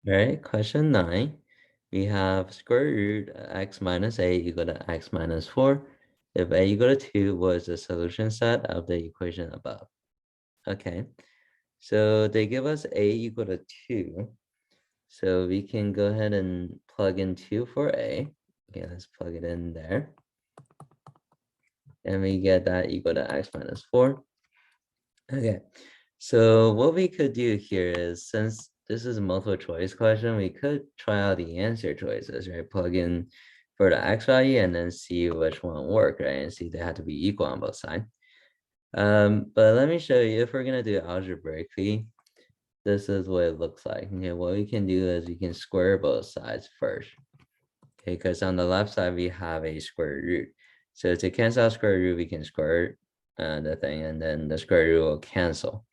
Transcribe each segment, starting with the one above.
Right, question 9. We have square root x minus a equal to x minus 4. If a equal to 2, was the solution set of the equation above? Okay, so they give us a equal to 2. So we can go ahead and plug in 2 for a. Okay, let's plug it in there. And we get that equal to x minus 4. Okay, so what we could do here is, since this is a multiple choice question, we could try out the answer choices, right? Plug in for the x value and then see which one work, right? And see they have to be equal on both sides. But let me show you, if we're gonna do it algebraically, this is what it looks like. Okay, what we can do is we can square both sides first. Okay, because on the left side we have a square root. So to cancel out square root, we can square the thing, and then the square root will cancel.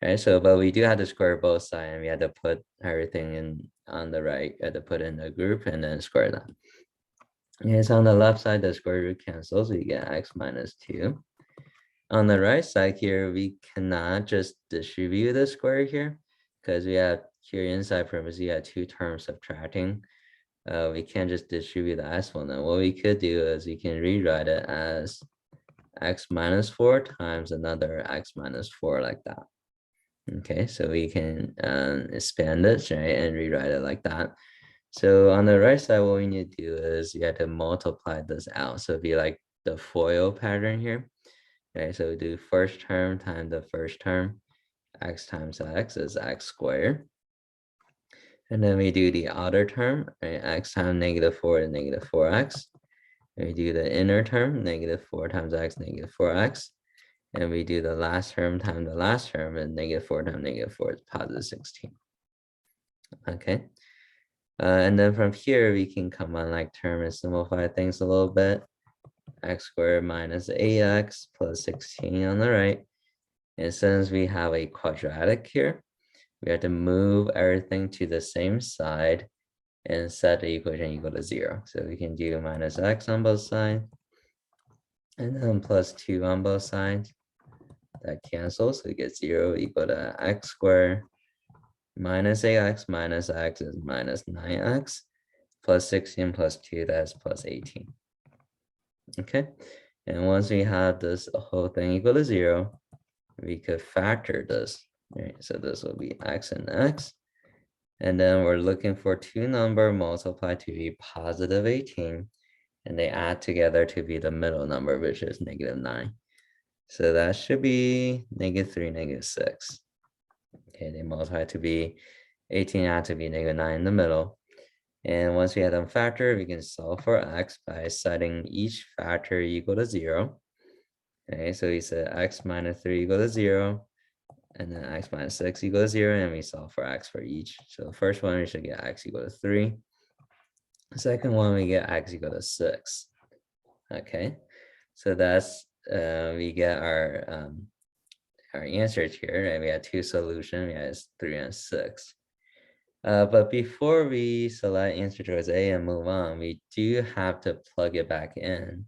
Right, so but we do have to square both sides, and we had to put everything in on the right, had to put in the group and then square that. Okay, so on the left side, the square root cancels, we get x minus 2. On the right side here, we cannot just distribute the square here, because we have here inside parentheses, we have two terms subtracting. We can't just distribute the exponent. What we could do is we can rewrite it as x minus 4 times another x minus 4, like that. Okay, so we can expand it, right, and rewrite it like that. So on the right side, what we need to do is you have to multiply this out. So it'd be like the FOIL pattern here. Okay, so we do first term times the first term, x times x is x squared. And then we do the outer term, right? X times -4 is -4x. And we do the inner term, -4 times x, -4x. And we do the last term times the last term, and -4 times -4 is positive 16. Okay. And then from here, we can come on like term and simplify things a little bit. X squared minus ax plus 16 on the right. And since we have a quadratic here, we have to move everything to the same side and set the equation equal to 0. So we can do minus x on both sides, and then plus 2 on both sides. That cancels, so we get 0 equal to x squared minus ax minus x is minus 9x plus 16 plus 2, that's plus 18. Okay, and once we have this whole thing equal to 0, we could factor this, right? So this will be x and x. And then we're looking for two number multiplied to be positive 18, and they add together to be the middle number, which is -9. So that should be -3, -6. Okay, they multiply to be 18, add to be -9 in the middle. And once we have them factor, we can solve for x by setting each factor equal to 0. Okay, so we set x minus 3 equal to 0, and then x minus 6 equal to 0, and we solve for x for each. So the first one, we should get x equal to 3. The second one, we get x equal to 6. Okay, so that's we get our answers here, and we have two solutions. We have 3 and 6. But before we select answer choice A and move on, we do have to plug it back in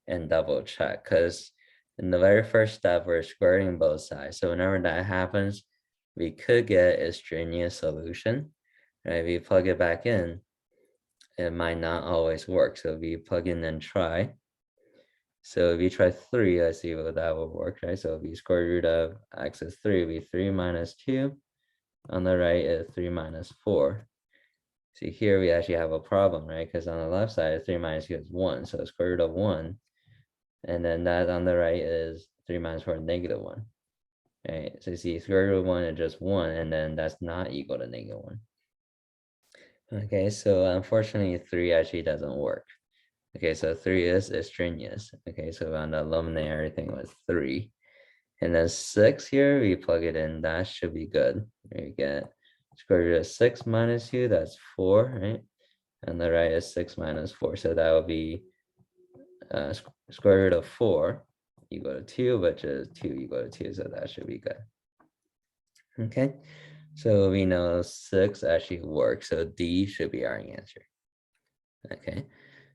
and double check, because in the very first step, we're squaring both sides. So whenever that happens, we could get a extraneous solution, right? If we plug it back in, it might not always work. So we plug in and try. So if you try 3, let's see what that will work, right? So if you square root of x is 3, it'll be 3 minus 2. On the right is 3 minus 4. See, here we actually have a problem, right? Because on the left side, 3 minus 2 is 1. So square root of 1. And then that on the right is 3 minus 4 is -1. Right? So you see, square root of 1 is just 1, and then that's not equal to -1. Okay, so unfortunately, 3 actually doesn't work. Okay, so 3 is extraneous. Okay, so I'm gonna eliminate everything with 3. And then 6 here, we plug it in, that should be good. We get square root of 6 minus 2, that's 4, right? And the right is 6 minus 4, so that will be square root of 4 equal to 2, which is 2 equal to 2, so that should be good. Okay, so we know 6 actually works, so D should be our answer. Okay,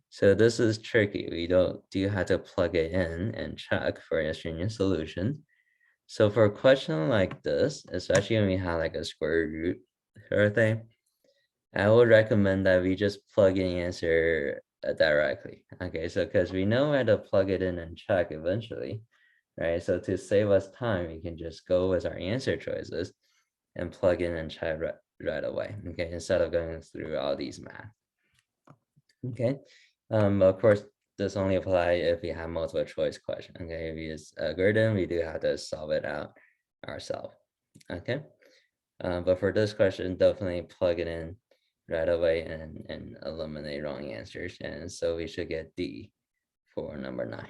so this is tricky. We do have to plug it in and check for a stringent solution. So for a question like this, especially when we have like a square root sort of thing, I would recommend that we just plug in answer directly. Okay, so because we know where to plug it in and check eventually, right? So to save us time, we can just go with our answer choices and plug in and check right away. Okay, instead of going through all these math. Okay, of course, this only apply if we have multiple choice question. Okay, if we use algorithm, we do have to solve it out ourselves. Okay, but for this question, definitely plug it in right away and eliminate wrong answers. And so we should get D for number 9.